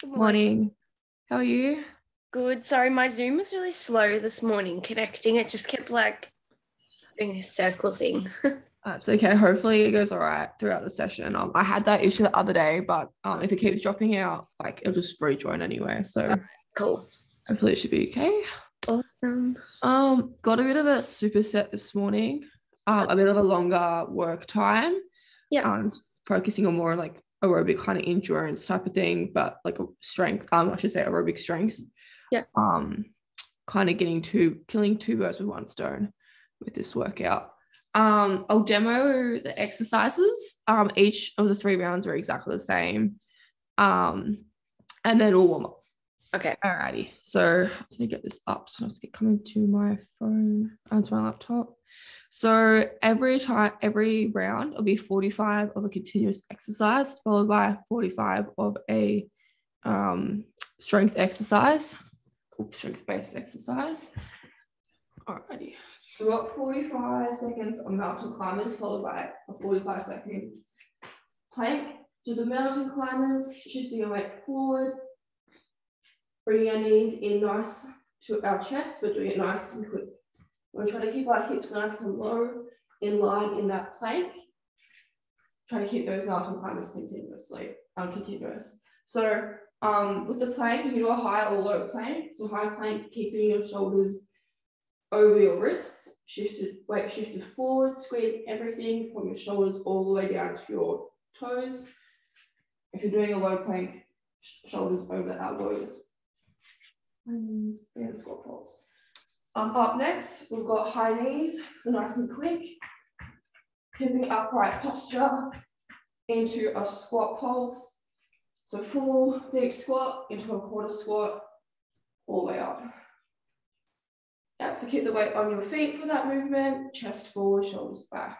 Good Morning. How are you? Good. Sorry, my Zoom was really slow this morning connecting. It just kept doing a circle thing. That's okay. Hopefully it goes all right throughout the session. I had that issue the other day, but if it keeps dropping out, it'll just rejoin anyway. So Cool. hopefully it should be okay. Awesome. Got a bit of a superset this morning. A bit of a longer work time. Yeah. Focusing on more like aerobic kind of endurance type of thing, but like a strength. I should say aerobic strength. Yeah. Kind of killing two birds with one stone with this workout. I'll demo the exercises. Each of the 3 rounds are exactly the same. And then we'll warm up. Okay. Alrighty. So I'm gonna get this up. So let's get coming to my phone onto my laptop. So every round it'll be 45 of a continuous exercise, followed by 45 of a strength-based exercise. Alrighty. So we've got 45 seconds on mountain climbers, followed by a 45-second plank. So the mountain climbers, shifting your weight forward, bringing our knees in nice to our chest. We're doing it nice and quick. We're trying to keep our hips nice and low, in line in that plank. Trying to keep those mountain climbers continuous. So with the plank, you can do a high or low plank. So high plank, keeping your shoulders over your wrists, weight shifted forward, squeeze everything from your shoulders all the way down to your toes. If you're doing a low plank, shoulders over elbows. And squat pulse. Up next, we've got high knees, so nice and quick. Keeping upright posture into a squat pulse. So full deep squat into a quarter squat, all the way up. Yeah, so keep the weight on your feet for that movement, chest forward, shoulders back.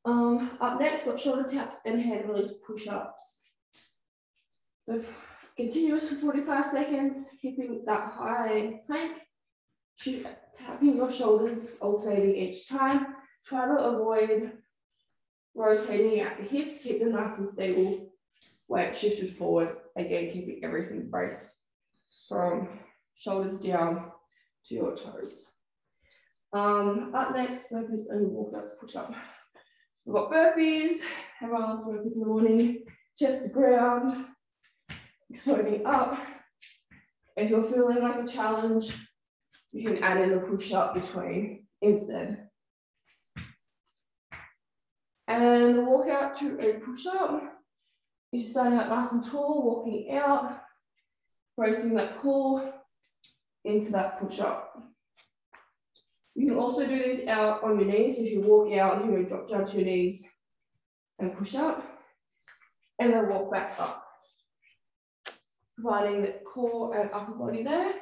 Up next, we've got shoulder taps and hand release push-ups. So continuous for 45 seconds, keeping that high plank, tapping your shoulders, alternating each time. Try to avoid rotating at the hips, keep them nice and stable. Weight shifted forward, again, keeping everything braced from shoulders down to your toes. Up next, burpees and walk-up push-up. We've got burpees, everyone loves burpees in the morning, chest to ground, exploding up. If you're feeling like a challenge, you can add in a push-up between instead. And the walk out to a push-up is starting out nice and tall, walking out, bracing that core into that push-up. You can also do these out on your knees. If you walk out, you're going to drop down to your knees and push up, and then walk back up, providing the core and upper body there.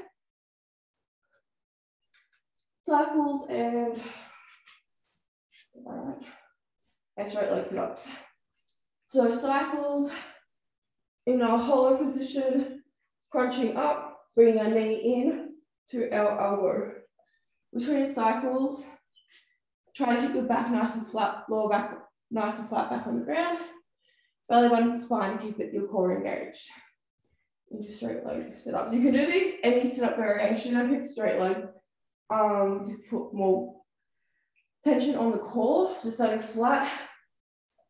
Cycles and straight leg sit-ups. So cycles in a hollow position, crunching up, bringing our knee in to our elbow. Between cycles, try to keep your back nice and flat, lower back nice and flat back on the ground. Belly button to spine to keep your core engaged. Into straight leg sit-ups. You can do these any sit-up variation. I picked straight leg to put more tension on the core. So starting flat,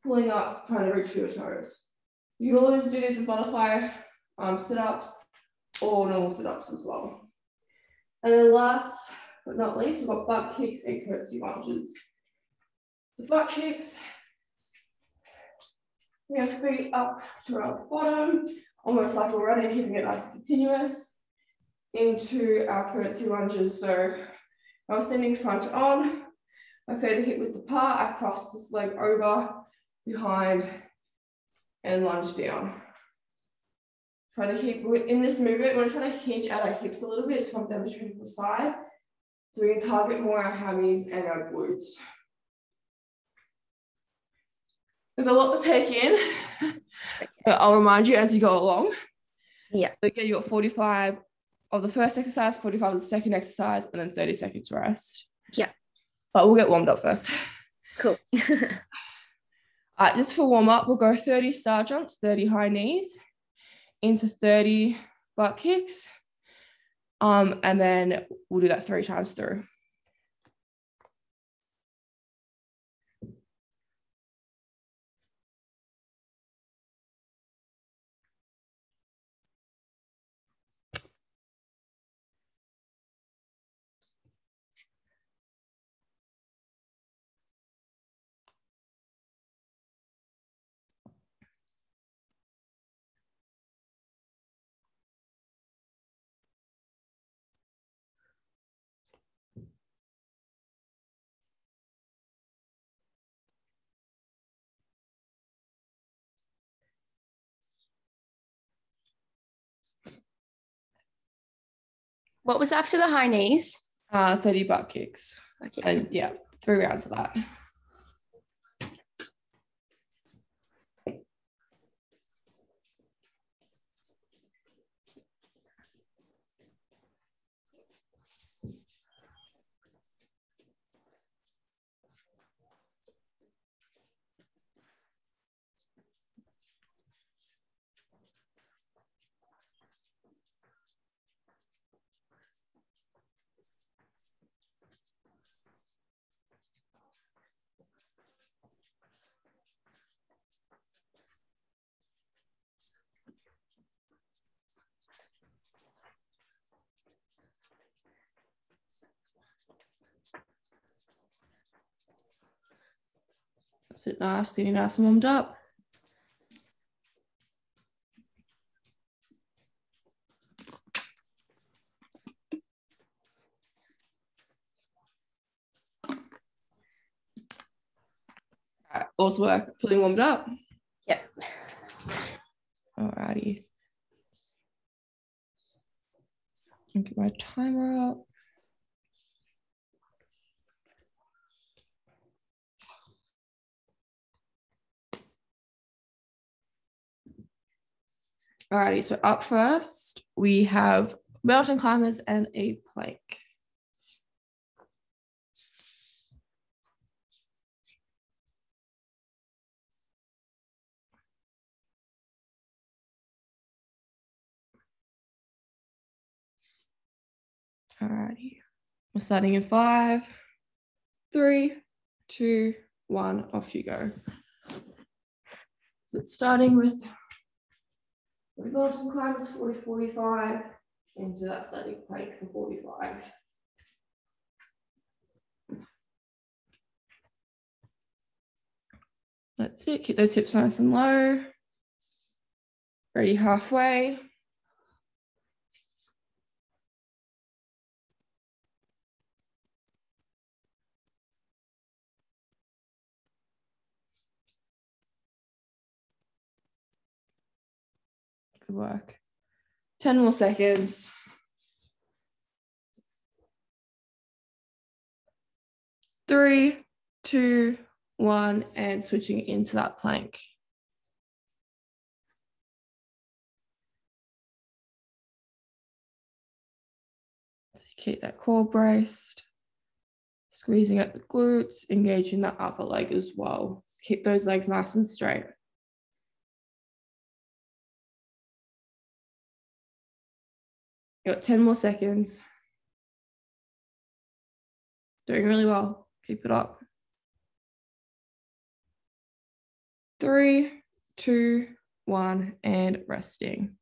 pulling up, trying to reach for your toes. You can always do this with butterfly sit-ups or normal sit-ups as well. And then last but not least, we've got butt kicks and curtsy lunges. The butt kicks, we have feet up to our bottom, almost like we're running, keeping it nice and continuous, into our curtsy lunges. So I'm standing front on, my feet are hip width apart, I cross this leg over, behind, and lunge down. Try to keep, in this movement, we're trying to hinge at our hips a little bit, so from demonstrating to the side. So we can target more our hammies and our glutes. There's a lot to take in, but I'll remind you as you go along. Yeah. So again, you got 45 of the first exercise, 45 of the second exercise, and then 30 seconds rest. Yeah. But we'll get warmed up first. Cool. Just for warm up, we'll go 30 star jumps, 30 high knees. into 30 butt kicks. And then we'll do that 3 times through. What was after the high knees? 30 butt kicks. Okay. And yeah, 3 rounds of that. Sit nice, getting nice and warmed up. All right, awesome work. Feeling warmed up? Yep. Alrighty. Get my timer up. Alrighty, so up first, we have mountain climbers and a plank. Alrighty, we're starting in 5, 3, 2, 1, off you go. So it's starting with mountain climbers 40-45 into that static plank for 45. That's it, keep those hips nice and low. Ready halfway. Good work. 10 more seconds. 3, 2, 1, and switching into that plank. So keep that core braced, squeezing at the glutes, engaging that upper leg as well. Keep those legs nice and straight. You got 10 more seconds. Doing really well. Keep it up. 3, 2, 1, and resting.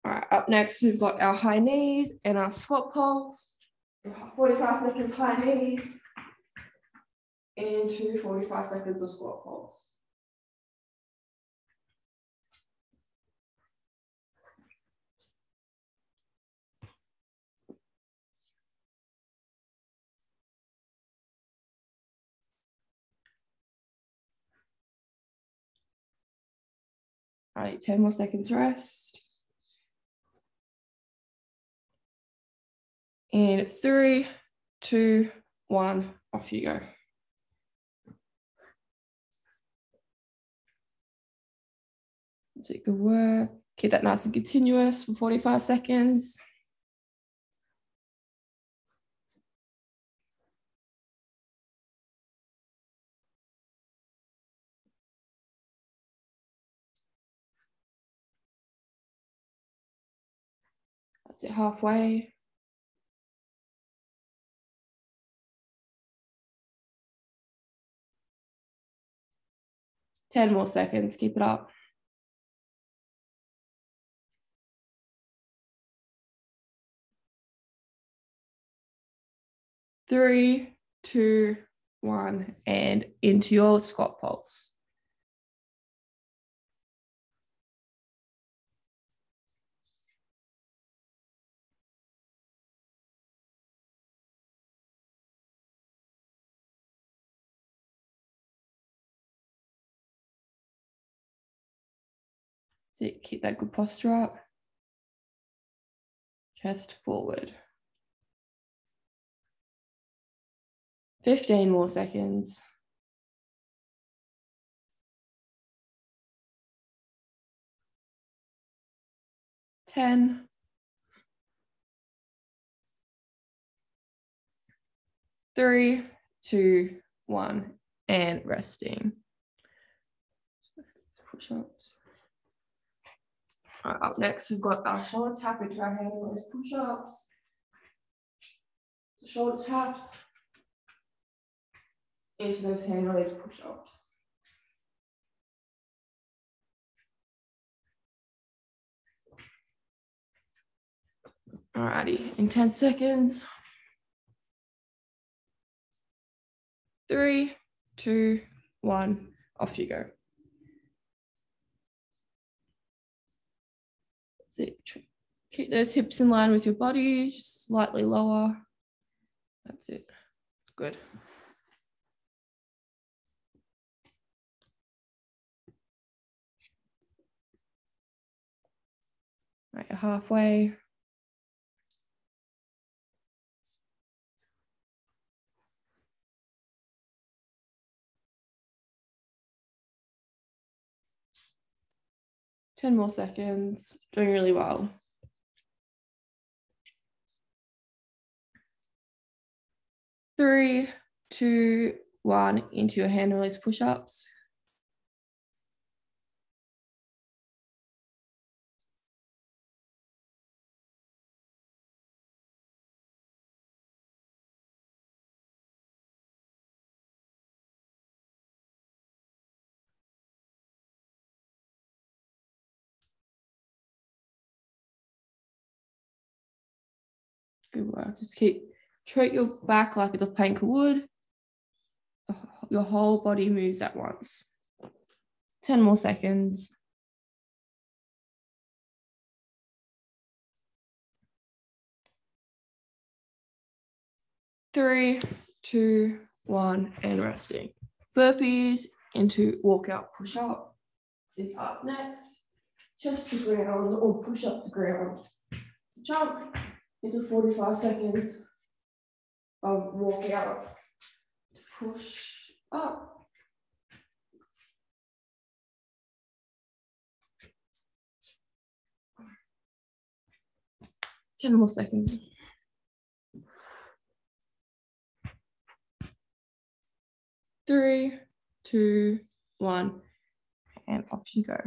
All right, up next, we've got our high knees and our squat pulse. 45 seconds high knees into 45 seconds of squat pulse. All right, 10 more seconds rest. And 3, 2, 1, off you go. That's it, good work. Keep that nice and continuous for 45 seconds. That's it, halfway. Ten more seconds, keep it up. 3, 2, 1, and into your squat pulse. That's it, keep that good posture up. Chest forward. 15 more seconds. 10. 3, 2, 1, and resting. Push-ups. All right, up next, we've got our shoulder tap into our hand release push-ups. So shoulder taps into those hand release push-ups. Alrighty, in 10 seconds. 3, 2, 1, off you go. That's it. Keep those hips in line with your body, just slightly lower. That's it. Good. Right, you're halfway. Ten more seconds. Doing really well. 3, 2, 1, into your hand release push-ups. Good work. Just treat your back like it's a plank of wood. Your whole body moves at once. 10 more seconds. 3, 2, 1, and resting. Burpees into walkout push-up is up next. Chest to ground or push up to ground. Jump into 45 seconds of walkout. Push up. 10 more seconds. 3, 2, 1, and off you go.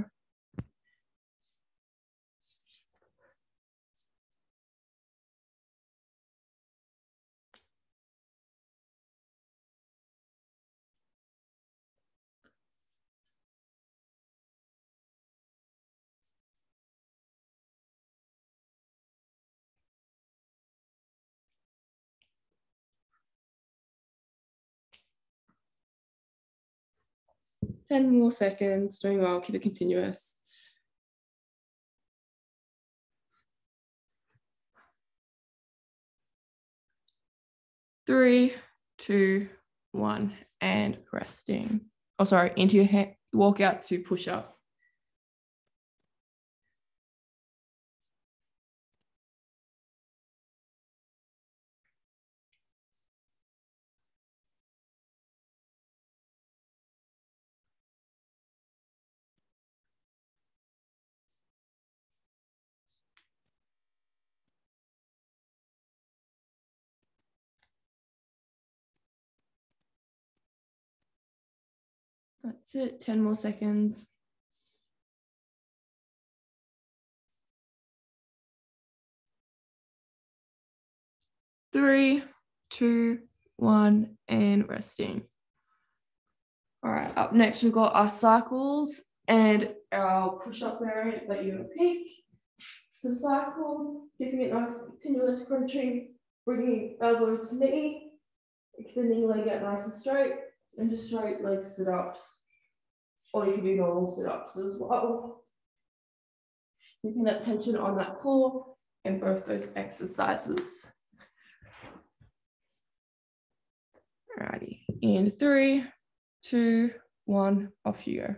Ten more seconds, doing well, keep it continuous. 3, 2, 1, and resting. Oh, sorry, into your hand, walk out to push up. That's it, 10 more seconds. 3, 2, 1, and resting. All right, up next we've got our cycles and our push-up variant that you're gonna pick. The cycle, keeping it nice, continuous crunching, bringing elbow to knee, extending leg out nice and straight, and just straight leg sit-ups. Or you can do normal sit-ups as well. Keeping that tension on that core in both those exercises. Alrighty, in 3, 2, 1, off you go.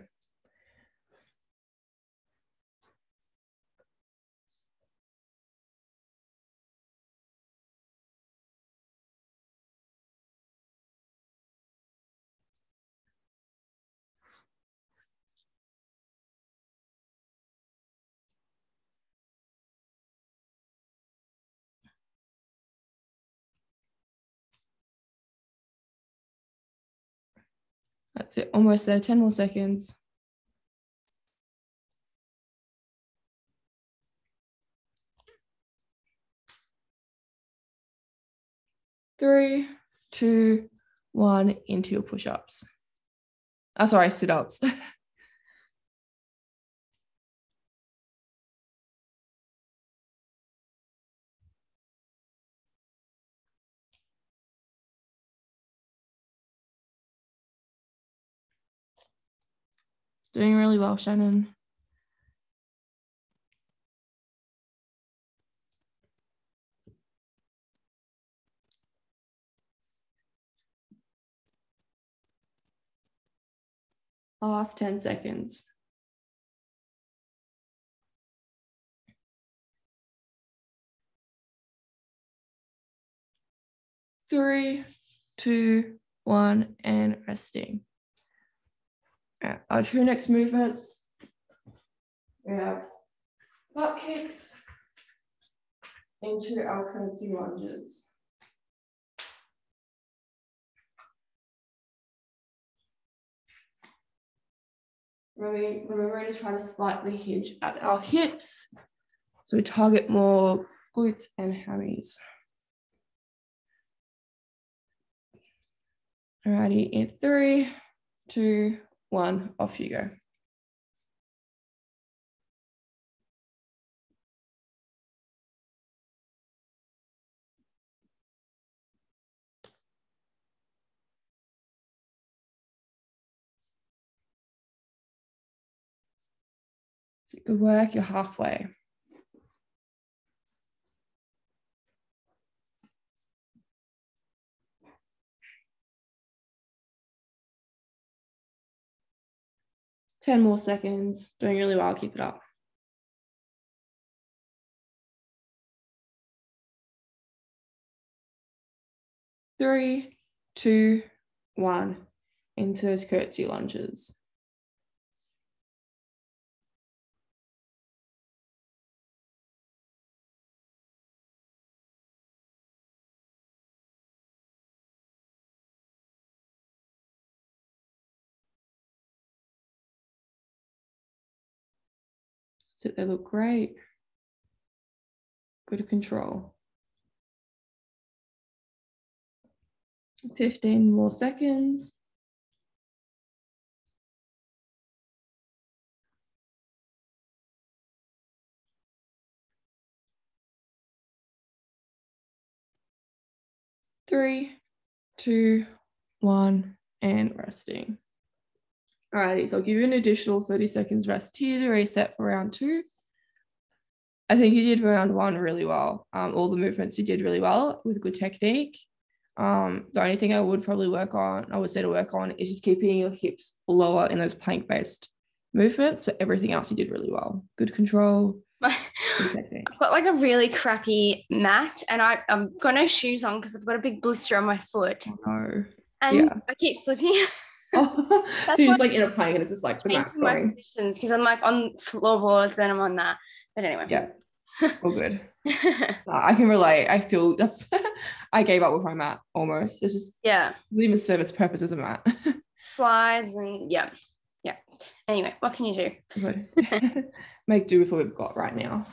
That's it, almost there, 10 more seconds. Three, 2, 1, into your push-ups. Oh, sorry, sit-ups. Doing really well, Shannon. Last 10 seconds. Three, 2, 1, and resting. Our two next movements, we have butt kicks into our curtsy lunges. Remember to try to slightly hinge at our hips, so we target more glutes and hammies. Alrighty, in 3, 2, 1, off you go. So good work, you're halfway. Ten more seconds, doing really well, keep it up. Three, 2, 1, into those curtsy lunges. So they look great. Good control. 15 more seconds. Three, 2, 1, and resting. Alrighty, so I'll give you an additional 30 seconds rest here to reset for round 2. I think you did round 1 really well. All the movements you did really well with good technique. The only thing I would say to work on is just keeping your hips lower in those plank-based movements, but everything else you did really well. Good control. I've got like a really crappy mat and I've got no shoes on because I've got a big blister on my foot. Oh, no. And yeah. I keep slipping. Oh, so you're just like in a plank and it's just like the mat's my positions because I'm like on floorboards, then I'm on that. But anyway. Yeah. All good. I can relate. I feel that's I gave up with my mat almost. It's just leave the service purpose as a mat. Slides and yeah. Anyway, what can you do? Good. Make do with what we've got right now.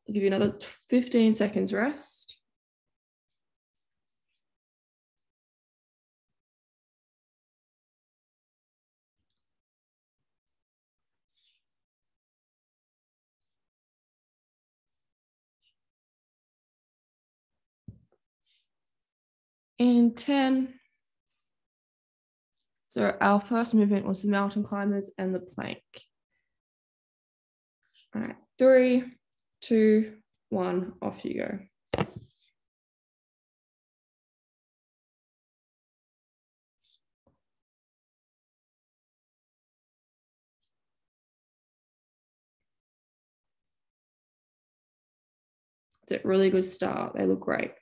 I'll give you another 15 seconds rest. And 10. So our first movement was the mountain climbers and the plank. All right, 3, 2, 1, off you go. It's a really good start. They look great.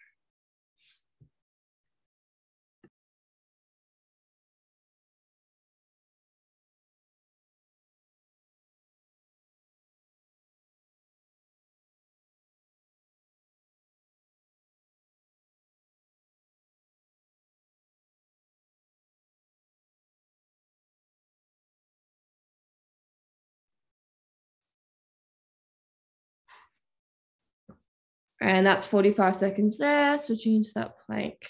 And that's 45 seconds there, switching into that plank.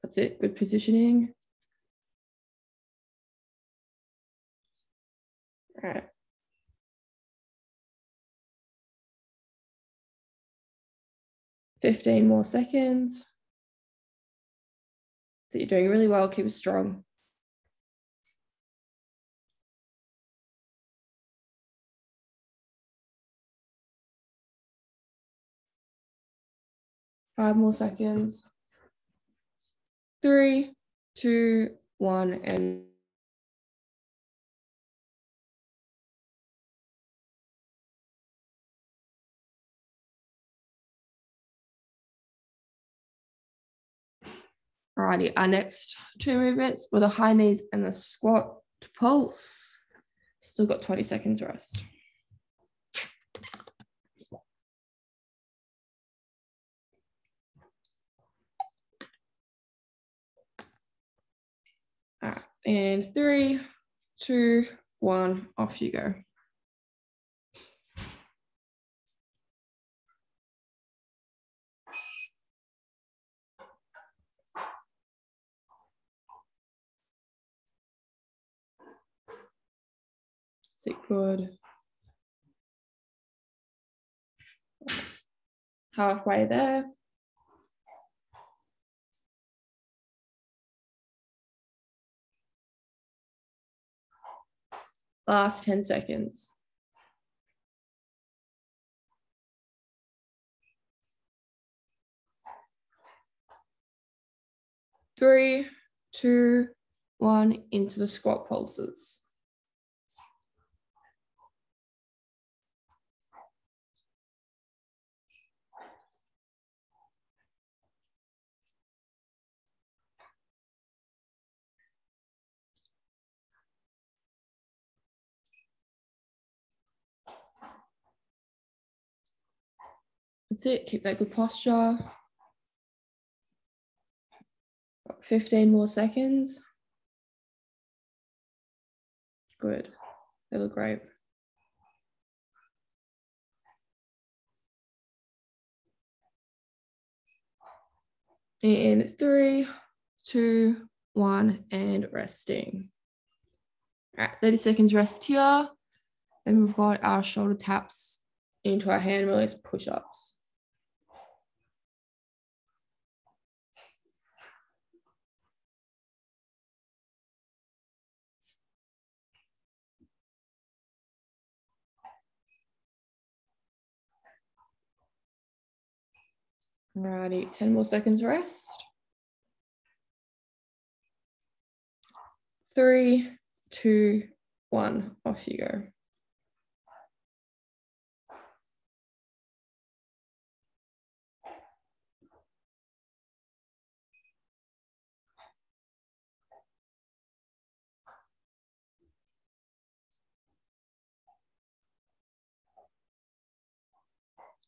That's it, good positioning. All right. $15 more seconds. So you're doing really well, keep it strong. Five more seconds. 3, 2, 1, and alrighty, our next 2 movements were the high knees and the squat to pulse. Still got 20 seconds rest. All right, and 3, 2, 1, off you go. Is it good? Halfway there. Last 10 seconds. 3, 2, 1, into the squat pulses. That's it, keep that good posture. 15 more seconds. Good, they look great. In 3, 2, 1, and resting. All right, 30 seconds rest here. Then we've got our shoulder taps into our hand release push-ups. Alrighty, 10 more seconds rest. 3, 2, 1, off you go.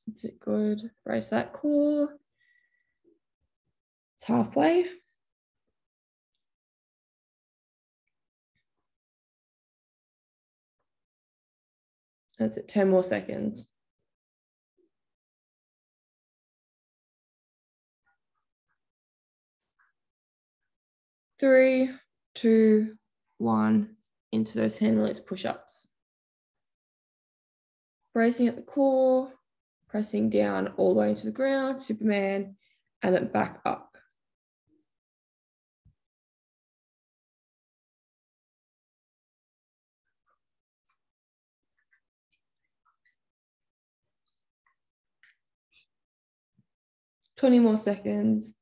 That's it, good. Brace that core. It's halfway. That's it, 10 more seconds. 3, 2, 1, into those hand release push-ups. Bracing at the core, pressing down all the way to the ground, Superman, and then back up. Twenty more seconds.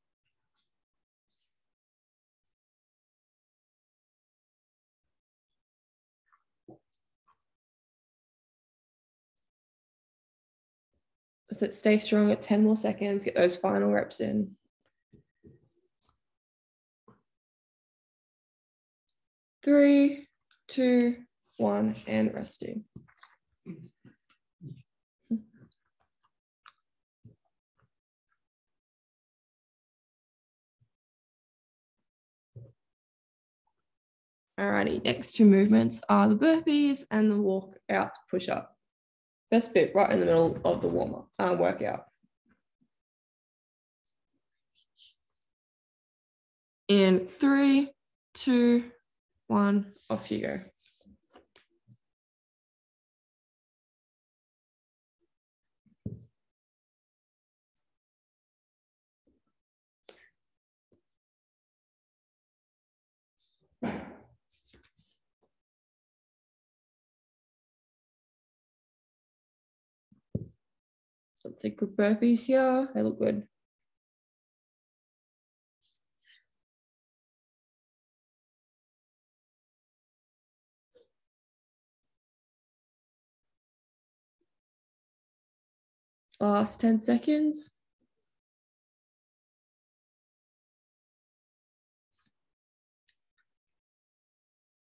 'So stay strong at 10 more seconds, get those final reps in. 3, 2, 1, and resting. Alrighty, next two movements are the burpees and the walk out push up. Best bit right in the middle of the warm up workout. In 3, 2, 1, off you go. Let's say quick burpees here. They look good. Last 10 seconds.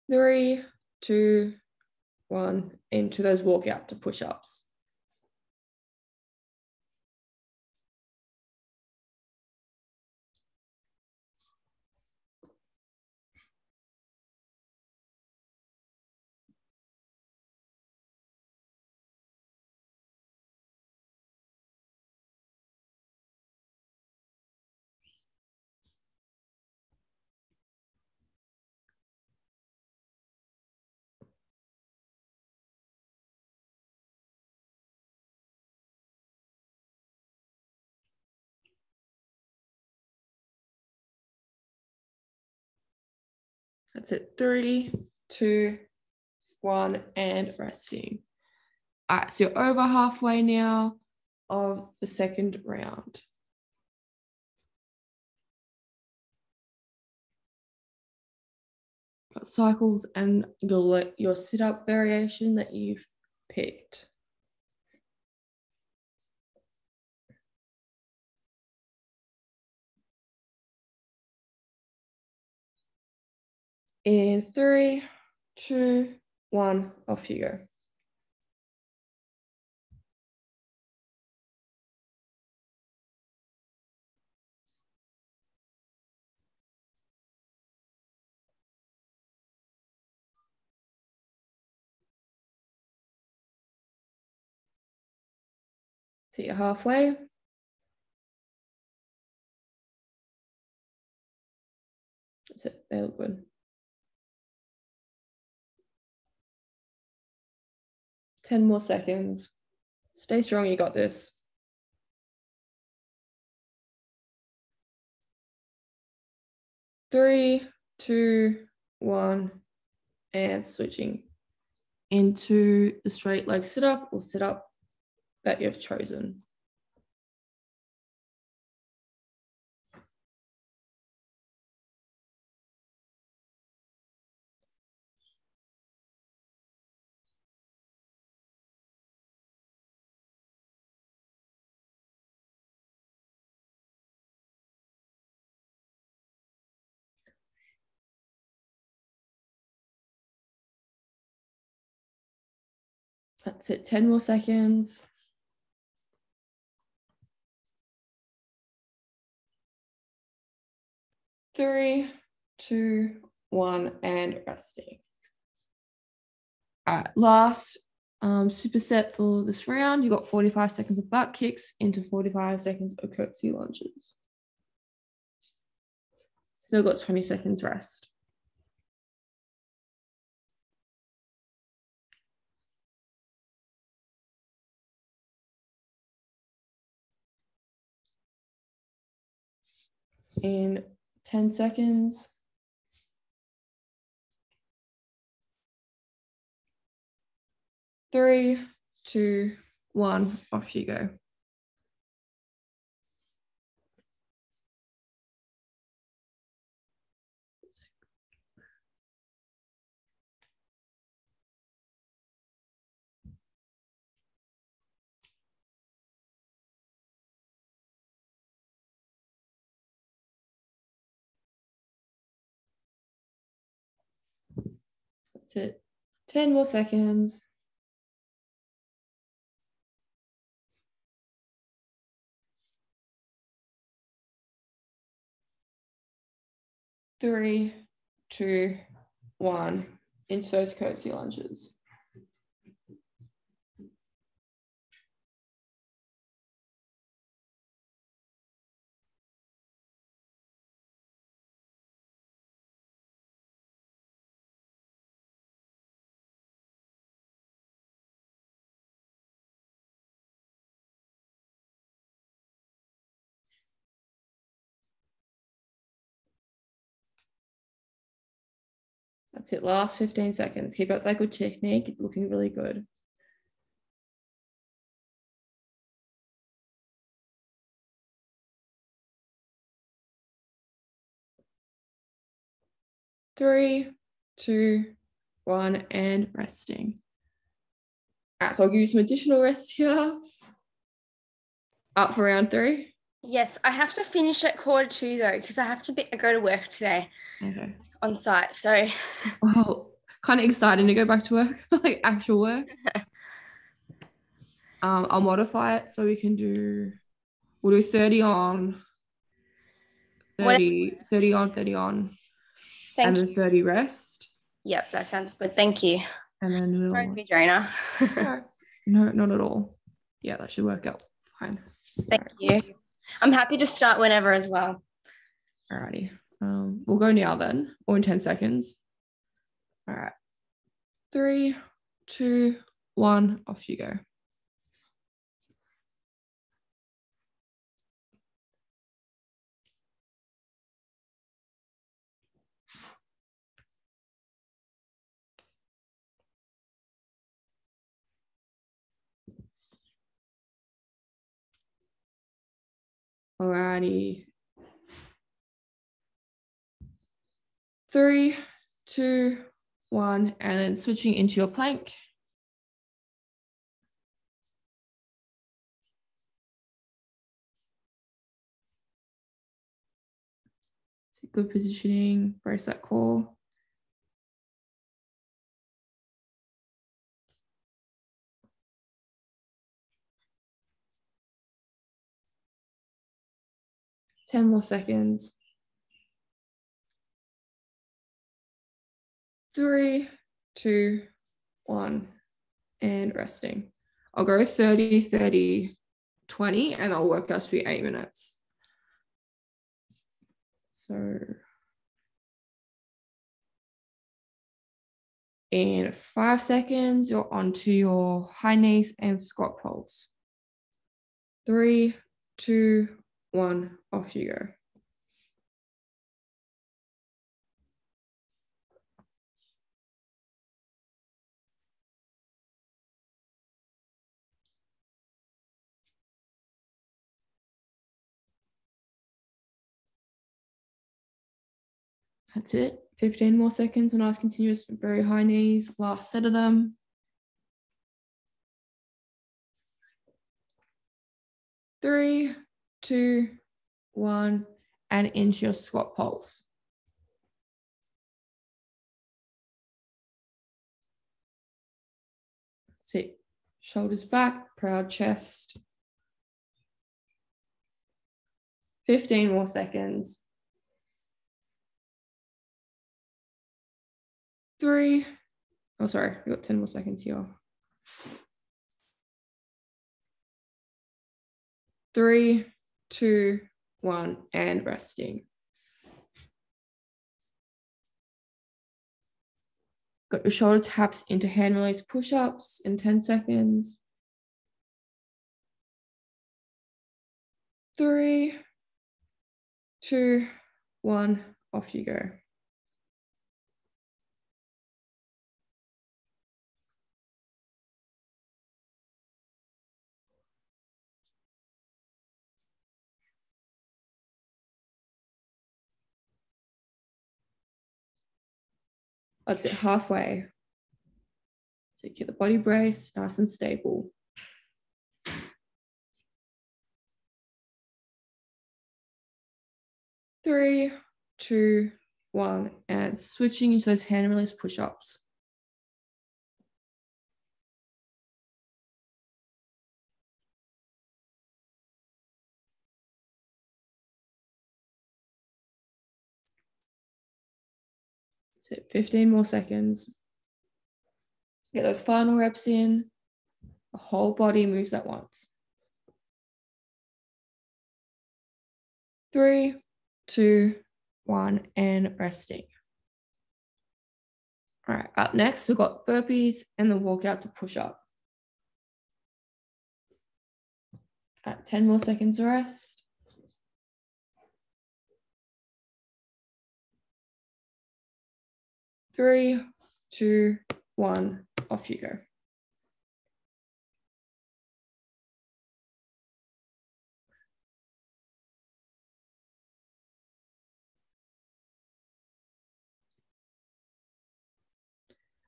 3, 2, 1, into those walk out to push ups. That's it. 3, 2, 1, and resting. All right, so you're over halfway now of the second round. Got cycles and your sit-up variation that you've picked. In 3, 2, 1, off you go. So you're halfway. That's it, they look good. 10 more seconds. Stay strong, you got this. 3, 2, 1, and switching into the straight leg sit up or sit up that you've chosen. That's it, 10 more seconds. 3, 2, 1, and resting. All right, last superset for this round. You got 45 seconds of butt kicks into 45 seconds of curtsy lunges. Still got 20 seconds rest. In 10 seconds. 3, 2, 1, off you go. That's it. 10 more seconds. 3, 2, 1, into those curtsy lunges. That's it, last 15 seconds. Keep up that good technique, looking really good. Three, 2, 1, and resting. All right, so I'll give you some additional rest here. Up for round 3. Yes, I have to finish at 1:45 though, because I have to go to work today. Okay. On site, so. Oh, kind of exciting to go back to work, like actual work. I'll modify it so we can we'll do 30 on, 30 on, 30 on, and then 30 rest. Yep, that sounds good. Thank you. And then sorry to be Drainer. No, not at all. Yeah, that should work out fine. Thank you. I'm happy to start whenever as well. Alrighty. We'll go now then, or in 10 seconds. All right. 3, 2, 1, off you go. Alrighty. 3, 2, 1, and then switching into your plank. So good positioning, brace that core. Ten more seconds. 3, 2, 1, and resting. I'll go 30, 30, 20, and I'll work us to be 8 minutes. So in 5 seconds, you're onto your high knees and squat pulse. 3, 2, 1, off you go. That's it. 15 more seconds, a nice continuous, very high knees. Last set of them. 3, 2, 1, and into your squat pulse. That's it. Shoulders back, proud chest. 15 more seconds. 3, oh sorry, we got 10 more seconds here. 3, 2, 1, and resting. Got your shoulder taps into hand release push-ups in 10 seconds. 3, 2, 1, off you go. That's it, halfway. So keep the body brace nice and stable. 3, 2, 1, and switching into those hand release push-ups. So 15 more seconds. Get those final reps in. The whole body moves at once. 3, 2, 1, and resting. All right, up next, we've got burpees and the walkout to push up. At 10 more seconds rest. 3, 2, 1, off you go.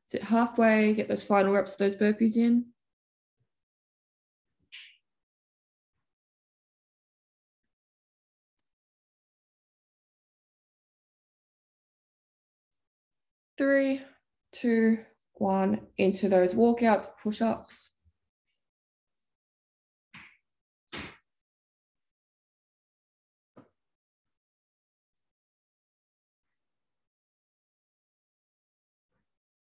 Sit halfway, get those final reps of those burpees in. Three, 2, 1, into those walkout push-ups.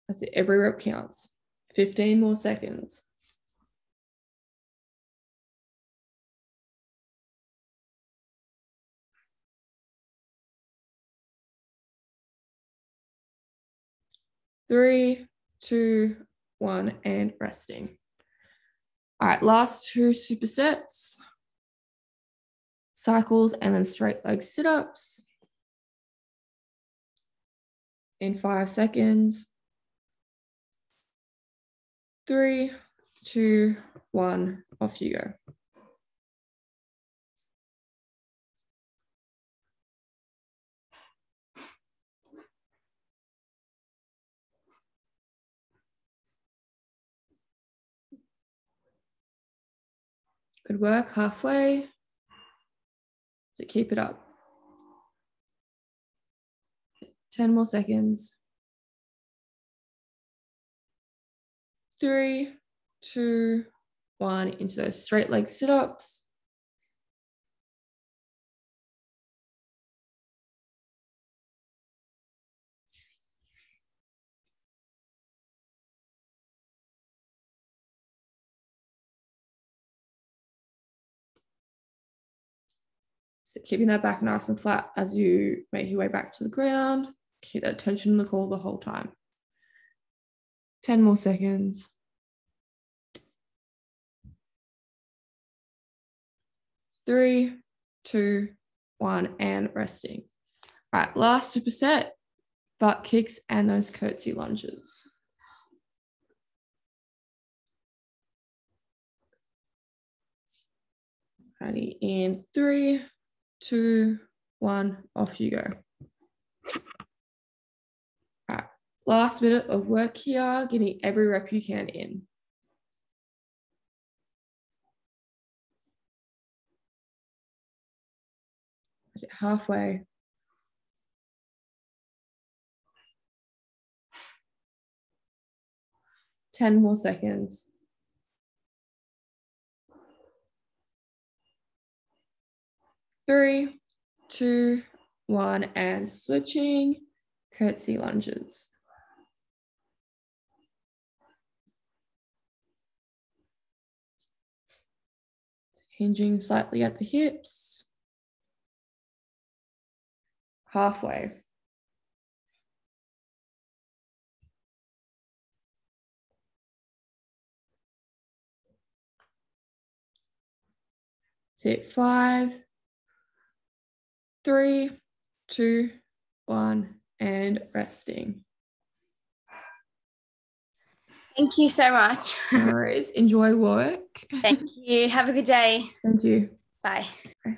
That's it, every rep counts. 15 more seconds. Three, 2, 1, and resting. All right, last 2 supersets. Cycles and then straight leg sit-ups. In 5 seconds. 3, 2, 1, off you go. Good work, halfway. So keep it up. 10 more seconds. 3, 2, 1, into those straight leg sit-ups. So keeping that back nice and flat as you make your way back to the ground. Keep that tension in the core the whole time. 10 more seconds. 3, 2, 1, and resting. All right, last superset, butt kicks and those curtsy lunges. Ready, in 3, 2, 1, off you go. All right, last minute of work here, getting every rep you can in. Is it halfway? Ten more seconds. 3, 2, 1, and switching. Curtsy lunges. Hinging slightly at the hips. Halfway. That's it. 5, 3, 2, 1, and resting. Thank you so much. No worries. Enjoy work. Thank you. Have a good day. Thank you. Bye. Okay.